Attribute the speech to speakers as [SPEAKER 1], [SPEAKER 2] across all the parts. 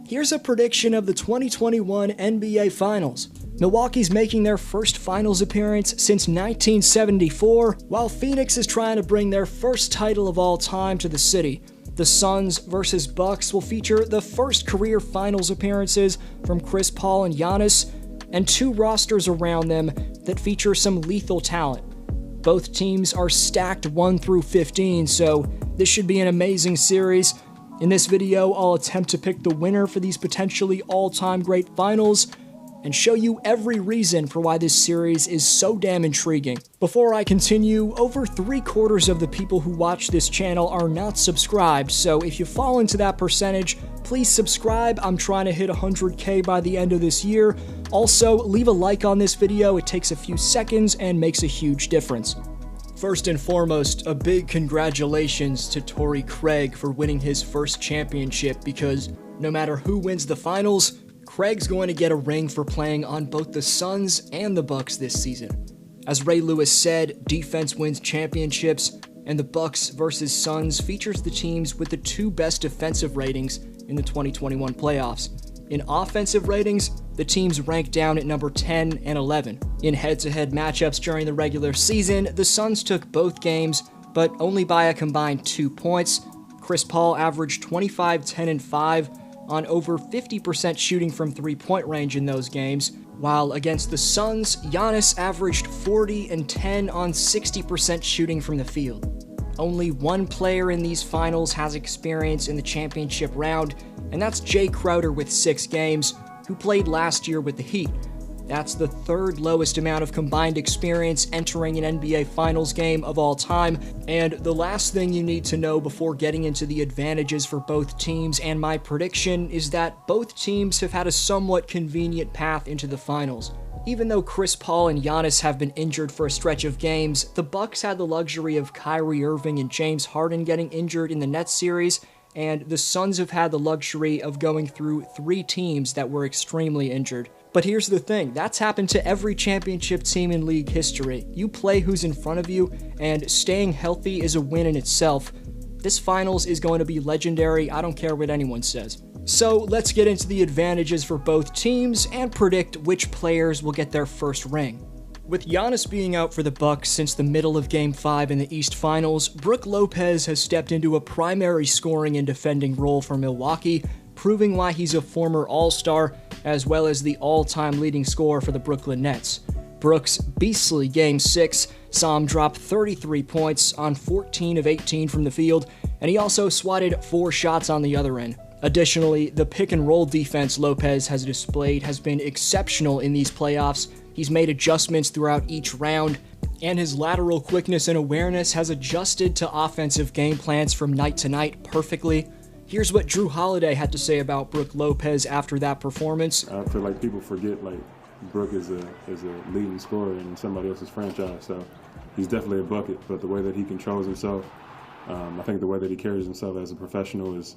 [SPEAKER 1] Here's a prediction of the 2021 NBA Finals. Milwaukee's making their first finals appearance since 1974, while Phoenix is trying to bring their first title of all time to the city. The Suns vs. Bucks will feature the first career finals appearances from Chris Paul and Giannis, and two rosters around them that feature some lethal talent. Both teams are stacked 1 through 15, so this should be an amazing series. In this video, I'll attempt to pick the winner for these potentially all-time great finals and show you every reason for why this series is so damn intriguing. Before I continue, over 3/4 of the people who watch this channel are not subscribed, so if you fall into that percentage, please subscribe. I'm trying to hit 100K by the end of this year. Also, leave a like on this video. It takes a few seconds and makes a huge difference. First and foremost, a big congratulations to Torrey Craig for winning his first championship, because no matter who wins the finals, Craig's going to get a ring for playing on both the Suns and the Bucks this season. As Ray Lewis said, defense wins championships, and the Bucks vs. Suns features the teams with the two best defensive ratings in the 2021 playoffs. In offensive ratings, the teams rank down at number 10 and 11. In head-to-head matchups during the regular season, the Suns took both games, but only by a combined 2 points. Chris Paul averaged 25, 10, and 5 on over 50% shooting from three-point range in those games, while against the Suns, Giannis averaged 40 and 10 on 60% shooting from the field. Only one player in these finals has experience in the championship round, and that's Jay Crowder with 6 games, who played last year with the Heat. That's the third lowest amount of combined experience entering an NBA Finals game of all time. And the last thing you need to know before getting into the advantages for both teams and my prediction is that both teams have had a somewhat convenient path into the finals. Even though Chris Paul and Giannis have been injured for a stretch of games, the Bucks had the luxury of Kyrie Irving and James Harden getting injured in the Nets series, and the Suns have had the luxury of going through 3 teams that were extremely injured. But here's the thing, that's happened to every championship team in league history. You play who's in front of you, and staying healthy is a win in itself. This finals is going to be legendary, I don't care what anyone says. So let's get into the advantages for both teams and predict which players will get their first ring. With Giannis being out for the Bucks since the middle of Game 5 in the East Finals, Brook Lopez has stepped into a primary scoring and defending role for Milwaukee, proving why he's a former All-Star, as well as the all-time leading scorer for the Brooklyn Nets. Brook's beastly Game 6 saw him drop 33 points on 14 of 18 from the field, and he also swatted 4 shots on the other end. Additionally, the pick-and-roll defense Lopez has displayed has been exceptional in these playoffs. He's made adjustments throughout each round, and his lateral quickness and awareness has adjusted to offensive game plans from night to night perfectly. Here's what Jrue Holiday had to say about Brook Lopez after that performance.
[SPEAKER 2] I feel like people forget Brook is a leading scorer in somebody else's franchise, so he's definitely a bucket, but the way that he controls himself, I think the way that he carries himself as a professional is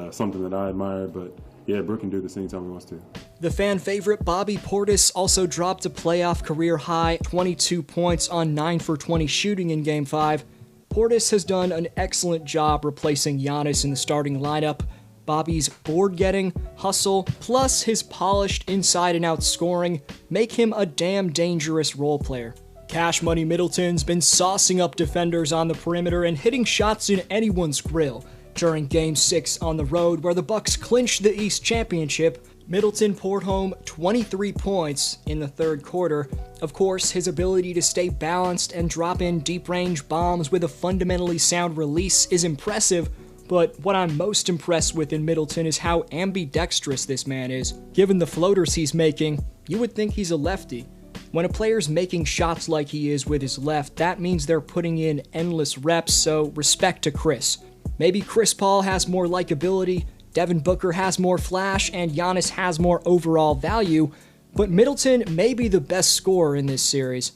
[SPEAKER 2] something that I admire, but yeah, Brook can do this anytime he wants to.
[SPEAKER 1] The fan favorite Bobby Portis also dropped a playoff career high 22 points on 9 for 20 shooting in Game 5. Portis has done an excellent job replacing Giannis in the starting lineup. Bobby's board-getting, hustle, plus his polished inside-and-out scoring make him a damn dangerous role player. Cash Money Middleton's been saucing up defenders on the perimeter and hitting shots in anyone's grill. During Game 6 on the road, where the Bucks clinched the East Championship, Middleton poured home 23 points in the third quarter. Of course, his ability to stay balanced and drop in deep-range bombs with a fundamentally sound release is impressive, but what I'm most impressed with in Middleton is how ambidextrous this man is. Given the floaters he's making, you would think he's a lefty. When a player's making shots like he is with his left, that means they're putting in endless reps, so respect to Chris. Maybe Chris Paul has more likability, Devin Booker has more flash, and Giannis has more overall value, but Middleton may be the best scorer in this series.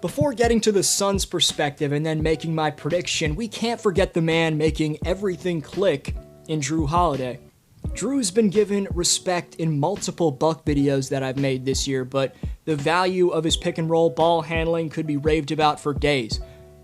[SPEAKER 1] Before getting to the Suns' perspective and then making my prediction, we can't forget the man making everything click in Jrue Holiday. Jrue's been given respect in multiple Buck videos that I've made this year, but the value of his pick-and-roll ball handling could be raved about for days.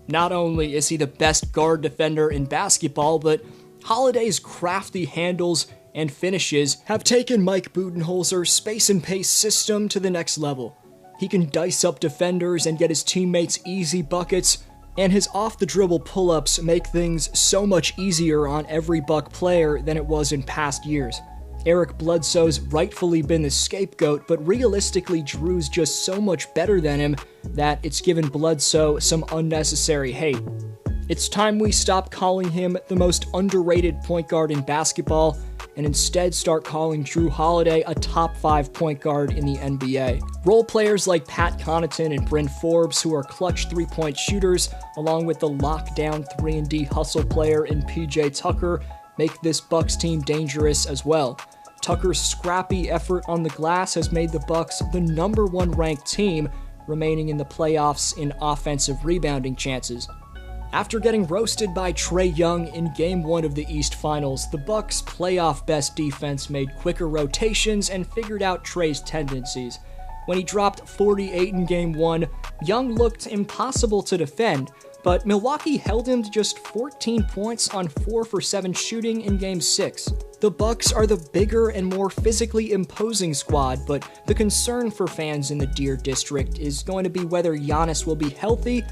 [SPEAKER 1] Not only is he the best guard defender in basketball, but Holiday's crafty handles and finishes have taken Mike Budenholzer's space and pace system to the next level. He can dice up defenders and get his teammates easy buckets, and his off-the-dribble pull-ups make things so much easier on every Buck player than it was in past years. Eric Bledsoe's rightfully been the scapegoat, but realistically Drew's just so much better than him that it's given Bledsoe some unnecessary hate. It's time we stop calling him the most underrated point guard in basketball and instead start calling Jrue Holiday a top 5 point guard in the NBA. Role players like Pat Connaughton and Bryn Forbes, who are clutch 3-point shooters, along with the lockdown 3-and-D hustle player in PJ Tucker, make this Bucks team dangerous as well. Tucker's scrappy effort on the glass has made the Bucks the number 1 ranked team, remaining in the playoffs in offensive rebounding chances. After getting roasted by Trae Young in Game 1 of the East Finals, the Bucks' playoff best defense made quicker rotations and figured out Trae's tendencies. When he dropped 48 in Game 1, Young looked impossible to defend, but Milwaukee held him to just 14 points on 4 for 7 shooting in Game 6. The Bucks are the bigger and more physically imposing squad, but the concern for fans in the Deer District is going to be whether Giannis will be healthy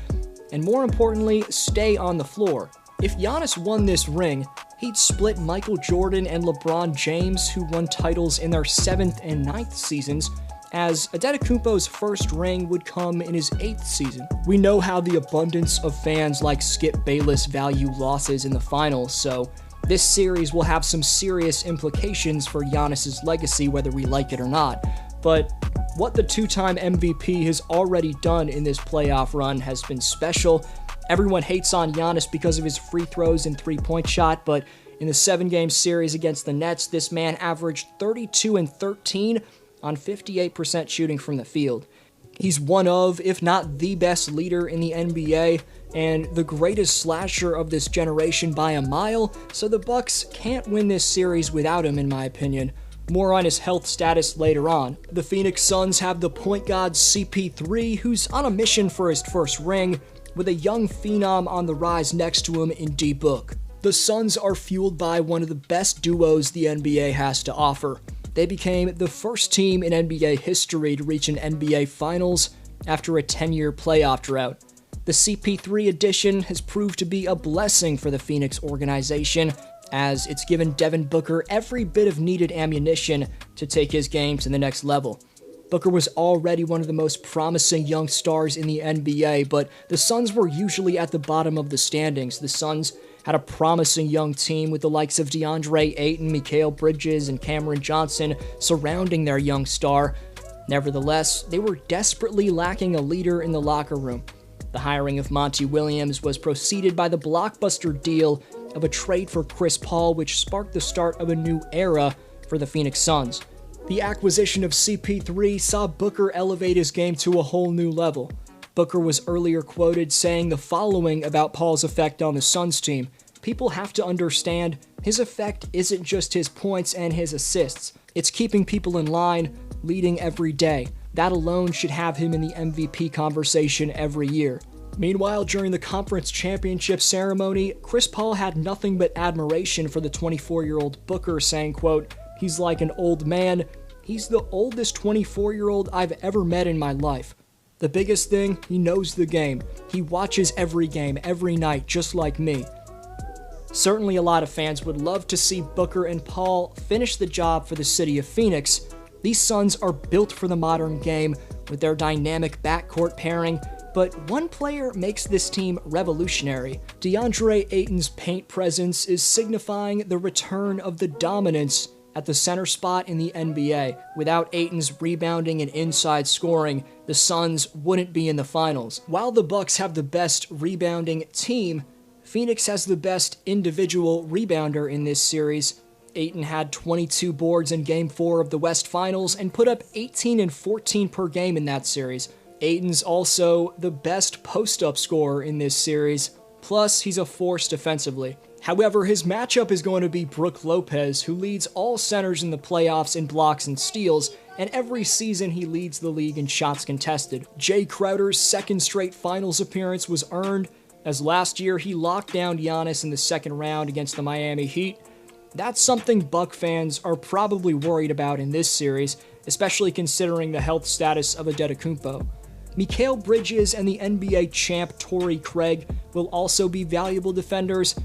[SPEAKER 1] and, more importantly, stay on the floor. If Giannis won this ring, he'd split Michael Jordan and LeBron James, who won titles in their 7th and 9th seasons, as Antetokounmpo's first ring would come in his 8th season. We know how the abundance of fans like Skip Bayless value losses in the finals, so this series will have some serious implications for Giannis's legacy, whether we like it or not. But what the 2-time MVP has already done in this playoff run has been special. Everyone hates on Giannis because of his free throws and 3-point shot, but in the 7-game series against the Nets, this man averaged 32 and 13 on 58% shooting from the field. He's one of, if not the best leader in the NBA, and the greatest slasher of this generation by a mile, so the Bucks can't win this series without him, in my opinion. More on his health status later on. The Phoenix Suns have the point guard CP3, who's on a mission for his first ring, with a young phenom on the rise next to him in D-Book. The Suns are fueled by one of the best duos the NBA has to offer. They became the first team in NBA history to reach an NBA Finals after a 10-year playoff drought. The CP3 addition has proved to be a blessing for the Phoenix organization, as it's given Devin Booker every bit of needed ammunition to take his game to the next level. Booker was already one of the most promising young stars in the NBA, but the Suns were usually at the bottom of the standings. The Suns had a promising young team with the likes of DeAndre Ayton, Mikal Bridges, and Cameron Johnson surrounding their young star. Nevertheless, they were desperately lacking a leader in the locker room. The hiring of Monty Williams was preceded by the blockbuster deal of a trade for Chris Paul, which sparked the start of a new era for the Phoenix Suns. The acquisition of CP3 saw Booker elevate his game to a whole new level. Booker was earlier quoted saying the following about Paul's effect on the Suns team: "People have to understand, his effect isn't just his points and his assists. It's keeping people in line, leading every day. That alone should have him in the MVP conversation every year." Meanwhile, during the conference championship ceremony, Chris Paul had nothing but admiration for the 24-year-old Booker, saying, quote, "He's like an old man. He's the oldest 24-year-old I've ever met in my life. The biggest thing, he knows the game. He watches every game, every night, just like me." Certainly a lot of fans would love to see Booker and Paul finish the job for the city of Phoenix. These Suns are built for the modern game with their dynamic backcourt pairing, but one player makes this team revolutionary. DeAndre Ayton's paint presence is signifying the return of the dominance at the center spot in the NBA. Without Ayton's rebounding and inside scoring, the Suns wouldn't be in the finals. While the Bucks have the best rebounding team, Phoenix has the best individual rebounder in this series. Ayton had 22 boards in Game 4 of the West Finals and put up 18 and 14 per game in that series. Ayton's also the best post-up scorer in this series, plus he's a force defensively. However, his matchup is going to be Brook Lopez, who leads all centers in the playoffs in blocks and steals, and every season he leads the league in shots contested. Jay Crowder's second straight finals appearance was earned, as last year he locked down Giannis in the second round against the Miami Heat. That's something Buck fans are probably worried about in this series, especially considering the health status of Antetokounmpo. Mikal Bridges and the NBA champ Torrey Craig will also be valuable defenders.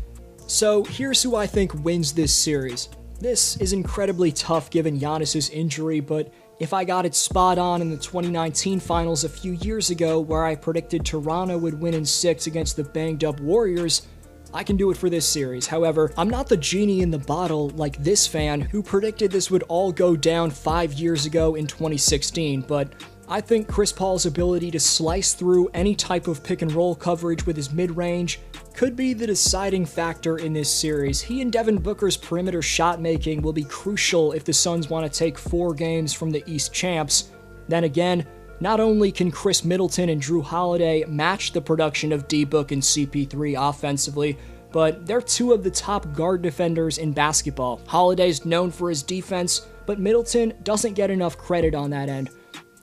[SPEAKER 1] So here's who I think wins this series. This is incredibly tough given Giannis's injury, but if I got it spot on in the 2019 finals a few years ago where I predicted Toronto would win in 6 against the banged up Warriors, I can do it for this series. However, I'm not the genie in the bottle like this fan who predicted this would all go down 5 years ago in 2016, but I think Chris Paul's ability to slice through any type of pick and roll coverage with his mid-range could be the deciding factor in this series. He and Devin Booker's perimeter shot making will be crucial if the Suns want to take 4 games from the East champs. Then again, not only can Chris Middleton and Jrue Holiday match the production of D-Book and CP3 offensively, but they're 2 of the top guard defenders in basketball. Holiday's known for his defense, but Middleton doesn't get enough credit on that end.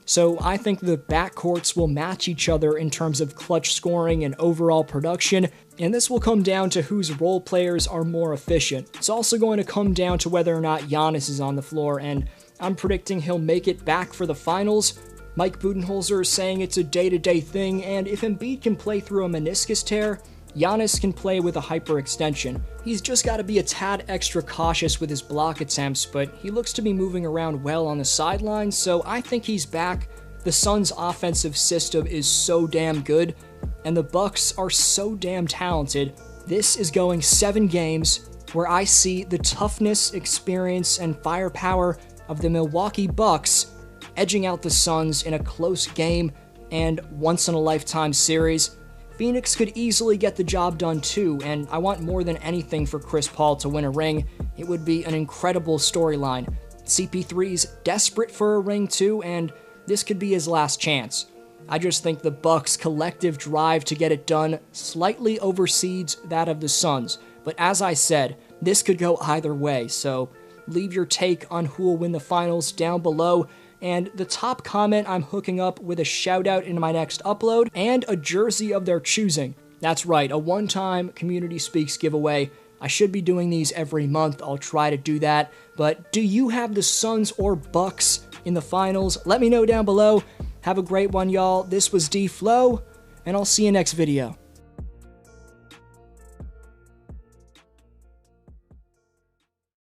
[SPEAKER 1] So I think the backcourts will match each other in terms of clutch scoring and overall production, and this will come down to whose role players are more efficient. It's also going to come down to whether or not Giannis is on the floor, and I'm predicting he'll make it back for the finals. Mike Budenholzer is saying it's a day-to-day thing, and if Embiid can play through a meniscus tear, Giannis can play with a hyperextension. He's just got to be a tad extra cautious with his block attempts, but he looks to be moving around well on the sidelines, so I think he's back. The Suns' offensive system is so damn good, and the Bucks are so damn talented. This is going 7 games where I see the toughness, experience, and firepower of the Milwaukee Bucks edging out the Suns in a close game and once-in-a-lifetime series. Phoenix could easily get the job done too, and I want more than anything for Chris Paul to win a ring. It would be an incredible storyline. CP3's desperate for a ring too, and this could be his last chance. I just think the Bucks' collective drive to get it done slightly overseeds that of the Suns, but as I said, this could go either way, so leave your take on who will win the finals down below. And the top comment I'm hooking up with a shout out in my next upload and a jersey of their choosing. That's right, a one-time Community Speaks giveaway. I should be doing these every month. I'll try to do that. But do you have the Suns or Bucks in the finals? Let me know down below. Have a great one, y'all. This was D-Flow, and I'll see you next video.